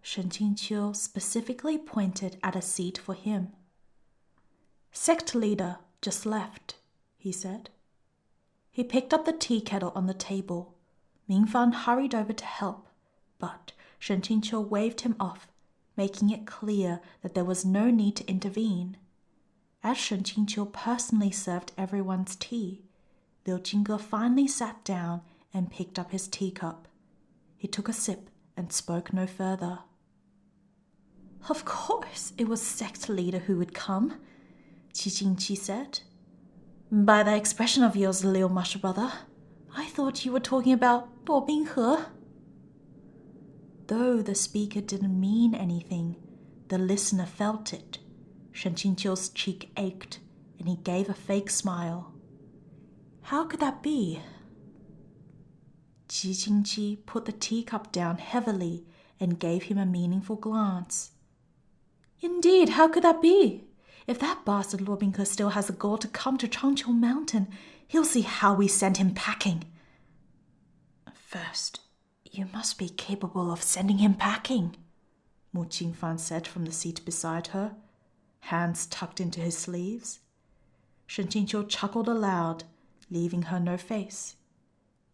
Shen Qingqiu specifically pointed at a seat for him. Sect leader just left, he said. He picked up the tea kettle on the table. Mingfan hurried over to help, but Shen Qingqiu waved him off, making it clear that there was no need to intervene. As Shen Qingqiu personally served everyone's tea, Liu Jingge finally sat down and picked up his teacup. He took a sip and spoke no further. Of course it was sect leader who would come, Qi Jingqi said. By that expression of yours, Liu Marshal brother, I thought you were talking about Luo Binghe. Though the speaker didn't mean anything, the listener felt it. Shen Qingqiu's cheek ached, and he gave a fake smile. How could that be? Qi Jingqi put the teacup down heavily and gave him a meaningful glance. Indeed, how could that be? If that bastard Luo Binghe still has the gall to come to Changqiu Mountain, he'll see how we send him packing. First, you must be capable of sending him packing, Mu Qingfan said from the seat beside her, hands tucked into his sleeves. Shen Qingqiu chuckled aloud, leaving her no face.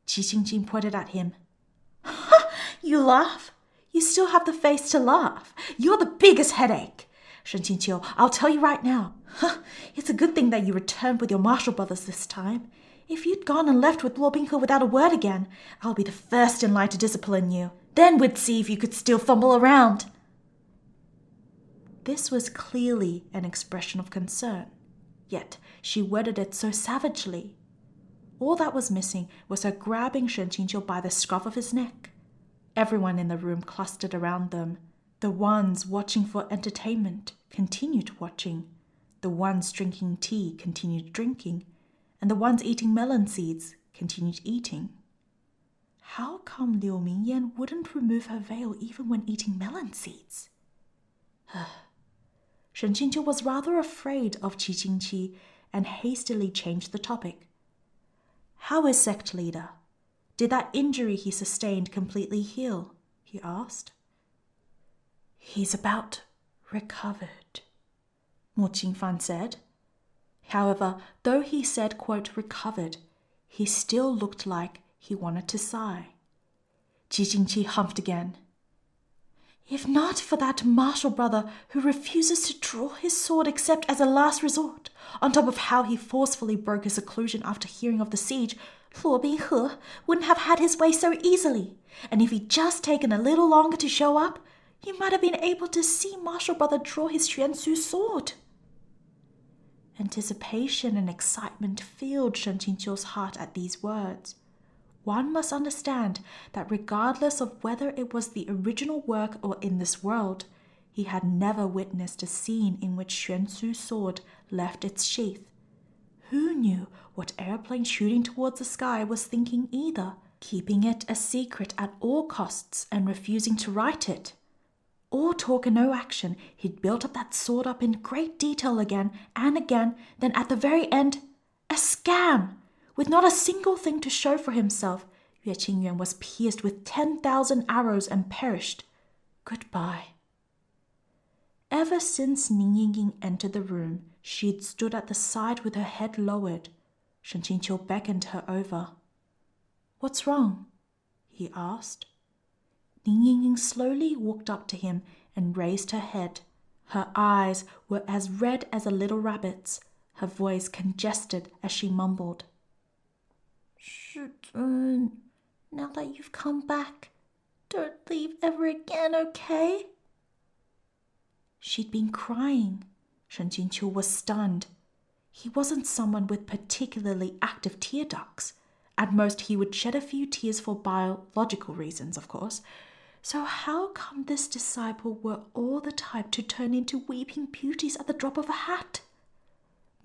Qi Jingqi pointed at him. Ha! You laugh? You still have the face to laugh. You're the biggest headache. Shen Qingqiu, I'll tell you right now. It's a good thing that you returned with your martial brothers this time. If you'd gone and left with Luo Binghe without a word again, I'll be the first in line to discipline you. Then we'd see if you could still fumble around. This was clearly an expression of concern, yet she worded it so savagely. All that was missing was her grabbing Shen Qingqiu by the scruff of his neck. Everyone in the room clustered around them. The ones watching for entertainment continued watching. The ones drinking tea continued drinking. And the ones eating melon seeds continued eating. How come Liu Mingyan wouldn't remove her veil even when eating melon seeds? Shen Qingqiu was rather afraid of Qi Jingqi and hastily changed the topic. How is sect leader? Did that injury he sustained completely heal? He asked. He's about recovered, Mu Qingfan said. However, though he said, quote, recovered, he still looked like he wanted to sigh. Qi Jingqi humphed again. If not for that martial brother who refuses to draw his sword except as a last resort, on top of how he forcefully broke his seclusion after hearing of the siege, Luo Binghe wouldn't have had his way so easily. And if he'd just taken a little longer to show up, he might have been able to see martial brother draw his Xuanzu sword. Anticipation and excitement filled Shen Qingqiu's heart at these words. One must understand that regardless of whether it was the original work or in this world, he had never witnessed a scene in which Xuanzu's sword left its sheath. Who knew what airplane shooting towards the sky was thinking either, keeping it a secret at all costs and refusing to write it? All talk and no action, he'd built up that sword up in great detail again and again, then at the very end, a scam! With not a single thing to show for himself, Yue Qingyuan was pierced with 10,000 arrows and perished. Goodbye. Ever since Ning Yingying entered the room, she'd stood at the side with her head lowered. Shen Qingqiu beckoned her over. What's wrong? He asked. Ning Yingying slowly walked up to him and raised her head. Her eyes were as red as a little rabbit's. Her voice congested as she mumbled. Shizhen, now that you've come back, don't leave ever again, okay? She'd been crying. Shen Qingqiu was stunned. He wasn't someone with particularly active tear ducts. At most, he would shed a few tears for biological reasons, of course. So how come this disciple were all the type to turn into weeping beauties at the drop of a hat?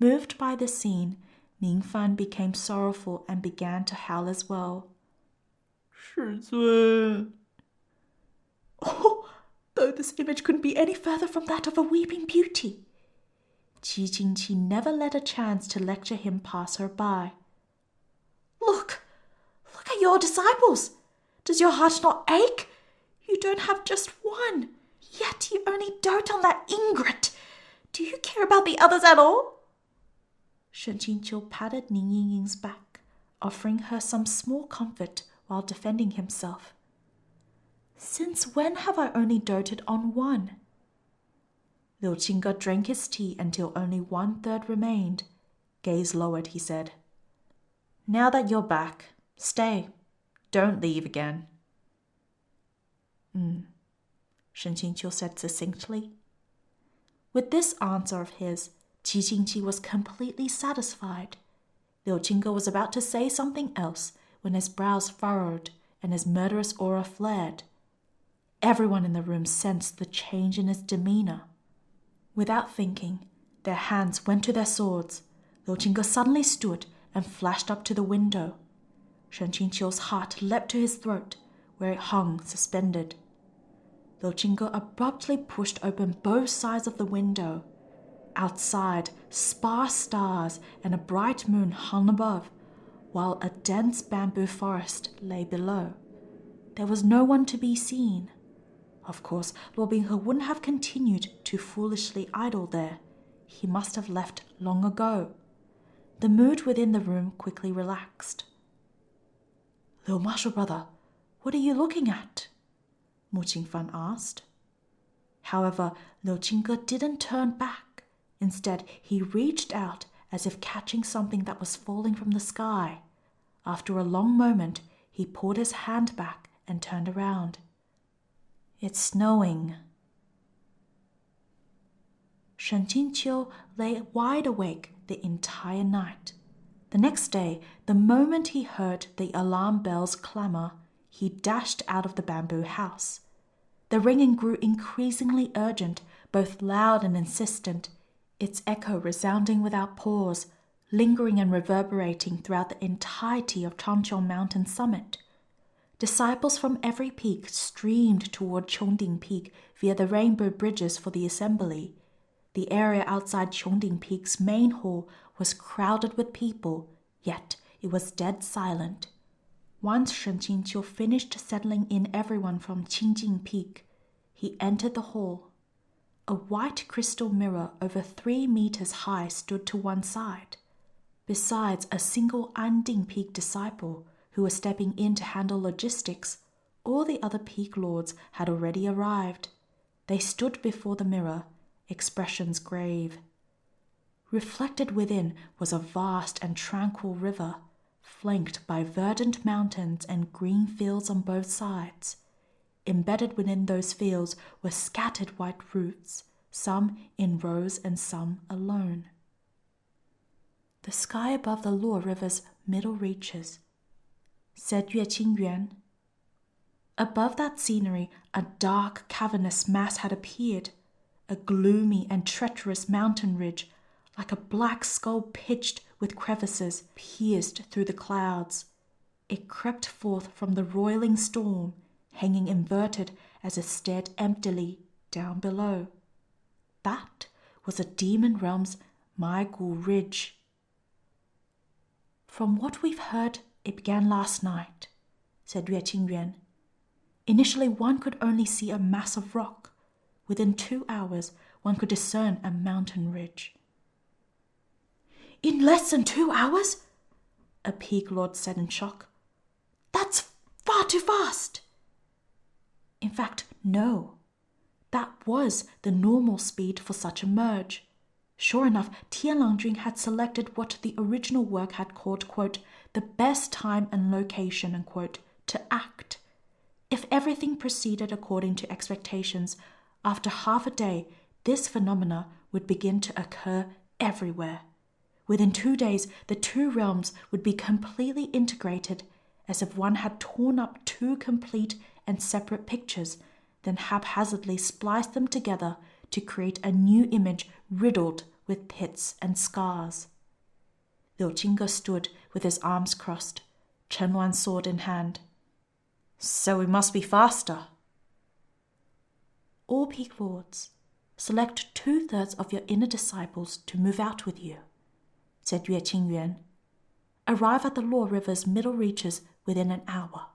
Moved by the scene, Mingfan became sorrowful and began to howl as well. Shizhen. Oh, though this image couldn't be any further from that of a weeping beauty. Qi Jingqi never let a chance to lecture him pass her by. Look at your disciples. Does your heart not ache? You don't have just one. Yet you only dote on that ingrate. Do you care about the others at all? Shen Qingqiu patted Ning Yingying's back, offering her some small comfort while defending himself. Since when have I only doted on one? Liu Qingge drank his tea until only 1/3 remained. Gaze lowered, he said. Now that you're back, stay. Don't leave again. Shen Qingqiu said succinctly. With this answer of his, Qi Jingqi was completely satisfied. Liu Qingge was about to say something else when his brows furrowed and his murderous aura flared. Everyone in the room sensed the change in his demeanor. Without thinking, their hands went to their swords. Liu Qingge suddenly stood and flashed up to the window. Shen Qingqiu's heart leapt to his throat, where it hung suspended. Liu Qingge abruptly pushed open both sides of the window. Outside, sparse stars and a bright moon hung above, while a dense bamboo forest lay below. There was no one to be seen. Of course, Luo Binghe wouldn't have continued to foolishly idle there. He must have left long ago. The mood within the room quickly relaxed. Little martial brother, what are you looking at? Mu Qingfan asked. However, Liu Qingge didn't turn back. Instead, he reached out as if catching something that was falling from the sky. After a long moment, he pulled his hand back and turned around. It's snowing. Shen Qingqiu lay wide awake the entire night. The next day, the moment he heard the alarm bells clamor, he dashed out of the bamboo house. The ringing grew increasingly urgent, both loud and insistent, its echo resounding without pause, lingering and reverberating throughout the entirety of Changqiu Mountain summit. Disciples from every peak streamed toward Qiongding Peak via the rainbow bridges for the assembly. The area outside Qiongding Peak's main hall was crowded with people, yet it was dead silent. Once Shen Qingqiu finished settling in everyone from Qingjing Peak, he entered the hall. A white crystal mirror over 3 meters high stood to one side. Besides a single Anding Peak disciple who was stepping in to handle logistics, all the other peak lords had already arrived. They stood before the mirror, expressions grave. Reflected within was a vast and tranquil river, flanked by verdant mountains and green fields on both sides. Embedded within those fields were scattered white roofs, some in rows and some alone. The sky above the Luo River's middle reaches, said Yuan. Above that scenery, a dark, cavernous mass had appeared, a gloomy and treacherous mountain ridge, like a black skull pitched with crevices, pierced through the clouds. It crept forth from the roiling storm, hanging inverted as it stared emptily down below. That was a demon realm's Maigul Ridge. From what we've heard, it began last night, said Yuan. Initially, one could only see a mass of rock. Within 2 hours, one could discern a mountain ridge. In less than 2 hours? A peak lord said in shock. That's far too fast. In fact, no. That was the normal speed for such a merge. Sure enough, Tianlangjun had selected what the original work had called, quote, the best time and location, unquote, to act. If everything proceeded according to expectations, after half a day, this phenomena would begin to occur everywhere. Within 2 days, the 2 realms would be completely integrated, as if one had torn up 2 complete and separate pictures, then haphazardly spliced them together to create a new image riddled with pits and scars. Liu Qingge stood with his arms crossed, Shēnyuān's sword in hand. So we must be faster. All peak lords, select 2/3 of your inner disciples to move out with you, said Yuan. Arrive at the Luo River's middle reaches within an hour.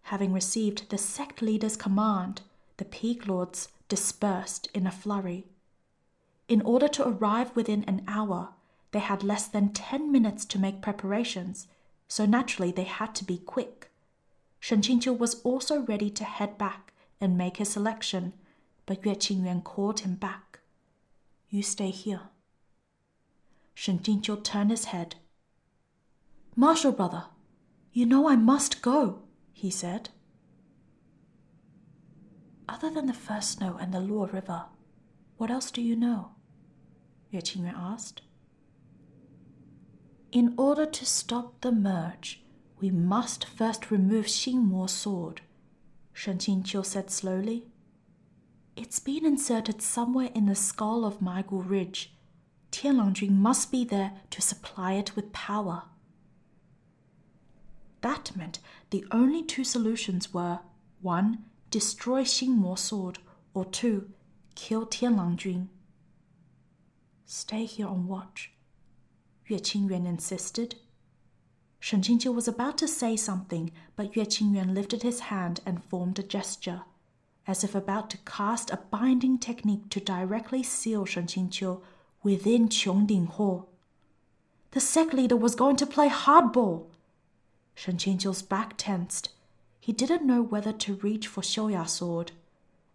Having received the sect leader's command, The Peak Lords dispersed in a flurry. In order to arrive within an hour, they had less than 10 minutes to make preparations, so naturally they had to be quick. Shen Qingqiu was also ready to head back and make his selection, but Yue Qingyuan called him back. You stay here. Shen Qingqiu turned his head. Marshal brother, you know I must go, he said. Other than the first snow and the Luo River, what else do you know? Yue Qingyuan asked. In order to stop the merge, we must first remove Xingmo's sword, Shen Qingqiu said slowly. It's been inserted somewhere in the skull of Maigu Ridge. Tianlangjun must be there to supply it with power. That meant the only two solutions were 1. Destroy Xingmo's sword, or 2. Kill Tianlangjun. Stay here on watch, Yue Qingyuan insisted. Shen Qingqiu was about to say something, but Yue Qingyuan lifted his hand and formed a gesture, as if about to cast a binding technique to directly seal Shen Qingqiu within Qiongjing Hall. The sect leader was going to play hardball. Shen Qingqiu's back tensed. He didn't know whether to reach for Shouya's sword.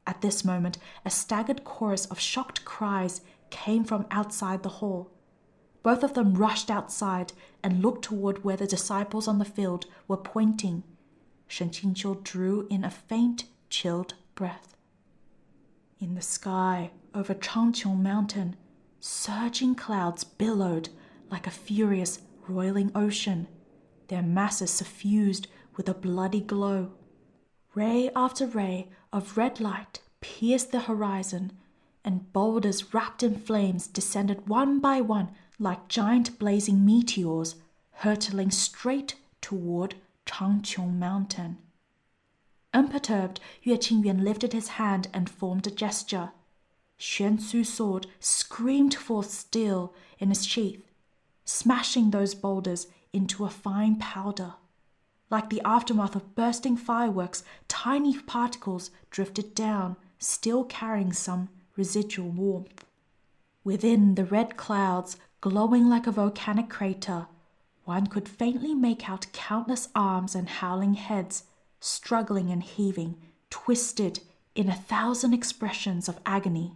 At this moment, a staggered chorus of shocked cries came from outside the hall. Both of them rushed outside and looked toward where the disciples on the field were pointing. Shen Qingqiu drew in a faint, chilled breath. In the sky, over Changqiu Mountain, surging clouds billowed like a furious, roiling ocean, their masses suffused with a bloody glow. Ray after ray of red light pierced the horizon, and boulders wrapped in flames descended one by one like giant blazing meteors, hurtling straight toward Changqiu Mountain. Unperturbed, Yue Qingyuan lifted his hand and formed a gesture. Xuan Su's sword screamed forth steel in its sheath, smashing those boulders into a fine powder. Like the aftermath of bursting fireworks, tiny particles drifted down, still carrying some residual warmth. Within the red clouds, glowing like a volcanic crater, one could faintly make out countless arms and howling heads, struggling and heaving, twisted in 1,000 expressions of agony,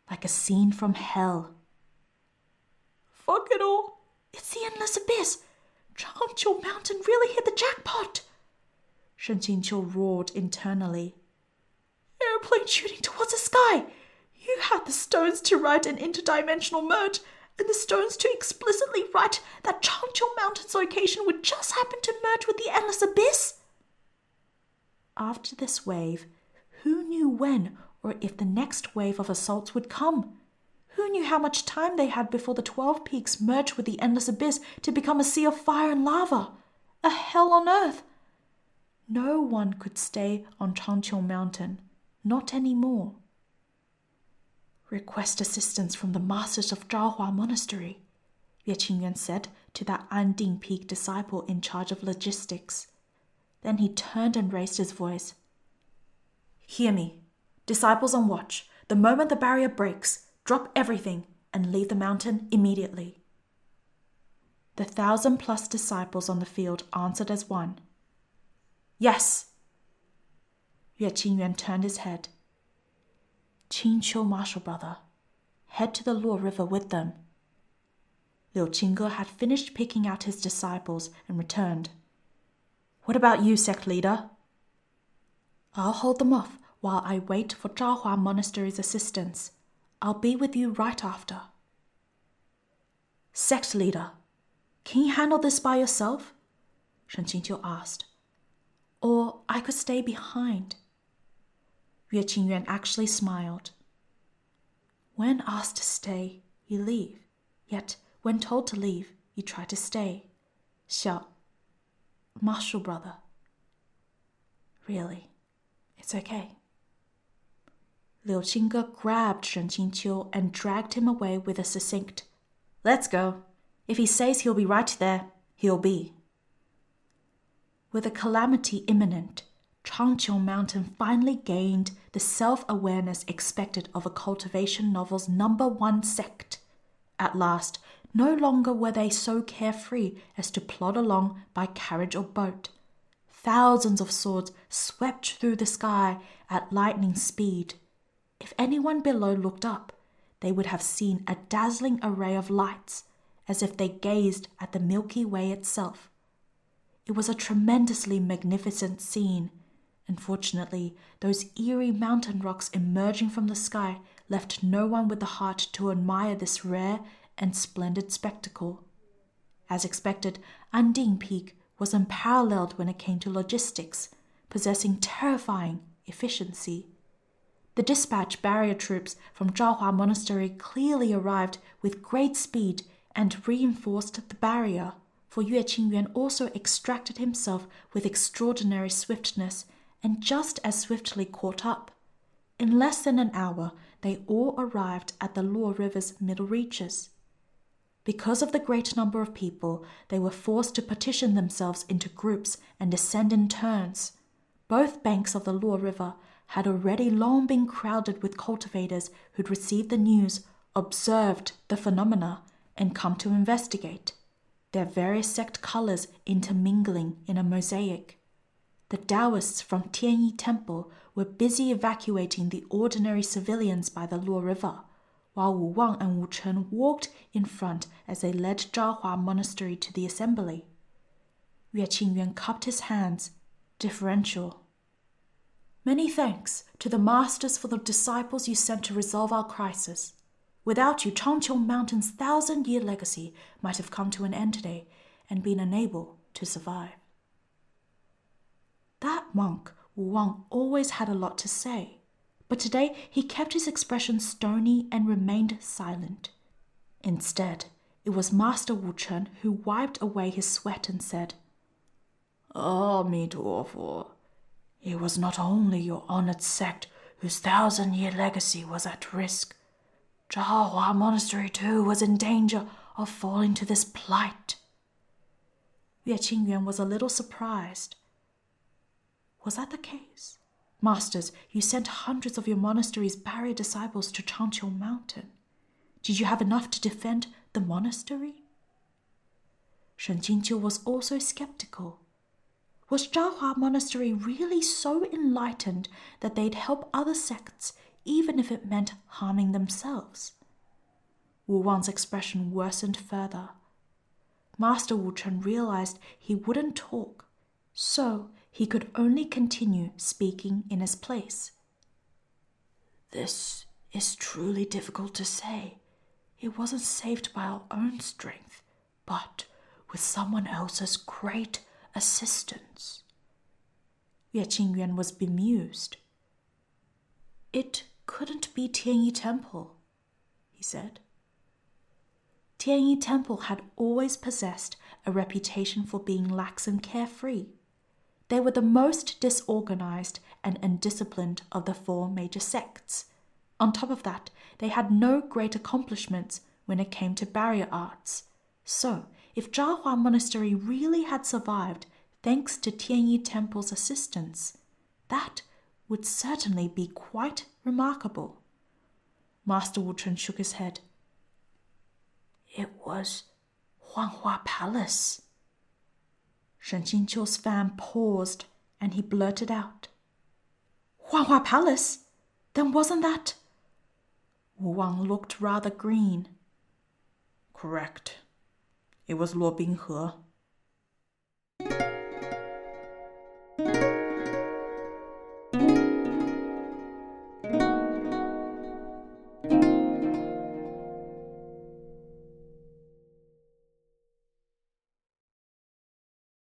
like a scene from hell. Fuck it all! It's the endless abyss! Changqiu Mountain really hit the jackpot! Shen Qingqiu roared internally. Airplane shooting towards the sky! You had the stones to write an interdimensional merge, and the stones to explicitly write that Changqiu Mountain's location would just happen to merge with the endless abyss? After this wave, who knew when or if the next wave of assaults would come? Who knew how much time they had before the 12 peaks merged with the endless abyss to become a sea of fire and lava? A hell on earth! No one could stay on Changqiu Mountain, not anymore. Request assistance from the masters of Donghua Monastery, Yue Qingyuan said to that Anding Peak disciple in charge of logistics. Then he turned and raised his voice. Hear me. Disciples on watch. The moment the barrier breaks, drop everything and leave the mountain immediately. The 1,000+ disciples on the field answered as one. Yes. Yue Qingyuan turned his head. Qingqiu Marshal brother, head to the Luo River with them. Liu Qingge had finished picking out his disciples and returned. What about you, sect leader? I'll hold them off while I wait for Donghua Monastery's assistance. I'll be with you right after. Sect leader, can you handle this by yourself? Shen Qingqiu asked. Or I could stay behind. Yue Qingyuan actually smiled. When asked to stay, you leave. Yet, when told to leave, you try to stay. Marshal brother. Really, it's okay. Liu Qingge grabbed Shen Qingqiu and dragged him away with a succinct, Let's go. If he says he'll be right there, he'll be. With a calamity imminent, Zhòng Mountain finally gained the self-awareness expected of a cultivation novel's #1 sect. At last, no longer were they so carefree as to plod along by carriage or boat. Thousands of swords swept through the sky at lightning speed. If anyone below looked up, they would have seen a dazzling array of lights, as if they gazed at the Milky Way itself. It was a tremendously magnificent scene. Unfortunately, those eerie mountain rocks emerging from the sky left no one with the heart to admire this rare and splendid spectacle. As expected, Anding Peak was unparalleled when it came to logistics, possessing terrifying efficiency. The dispatch barrier troops from Donghua Monastery clearly arrived with great speed and reinforced the barrier, for Yue Qingyuan also extracted himself with extraordinary swiftness and just as swiftly caught up. In less than an hour, they all arrived at the Luo River's middle reaches. Because of the great number of people, they were forced to partition themselves into groups and descend in turns. Both banks of the Luo River had already long been crowded with cultivators who'd received the news, observed the phenomena, and come to investigate, their various sect colors intermingling in a mosaic. The Taoists from Tianyi Temple were busy evacuating the ordinary civilians by the Luo River, while Wu Wang and Wu Chen walked in front as they led Donghua Monastery to the assembly. Yue Qingyuan cupped his hands, deferential. "Many thanks to the masters for the disciples you sent to resolve our crisis. Without you, Zhòng Mountain's 1,000-year legacy might have come to an end today and been unable to survive." That monk, Wu Wang, always had a lot to say, but today he kept his expression stony and remained silent. Instead, it was Master Wu Chen who wiped away his sweat and said, "Amitofo, it was not only your honored sect whose 1,000-year legacy was at risk. Donghua Monastery too was in danger of falling to this plight." Yue Qingyuan was a little surprised. Was that the case? Masters, you sent hundreds of your monastery's barrier disciples to Zhòng Mountain. Did you have enough to defend the monastery? Shen Jingqiu was also skeptical. Was Donghua Monastery really so enlightened that they'd help other sects even if it meant harming themselves? Wu Wang's expression worsened further. Master Wu Chen realized he wouldn't talk, so he could only continue speaking in his place. "This is truly difficult to say. It wasn't saved by our own strength, but with someone else's great assistance." Yue Qingyuan was bemused. "It couldn't be Tianyi Temple," he said. Tianyi Temple had always possessed a reputation for being lax and carefree. They were the most disorganized and undisciplined of the 4 major sects. On top of that, they had no great accomplishments when it came to barrier arts. So, if Donghua Monastery really had survived thanks to Tianyi Temple's assistance, that would certainly be quite remarkable. Master Wu Chen shook his head. "It was Huanghua Palace." Shen Jingqiu's fan paused, and he blurted out, "Huanghua Palace? Then wasn't that—" Wu Wang looked rather green. "Correct. It was Luo Binghe."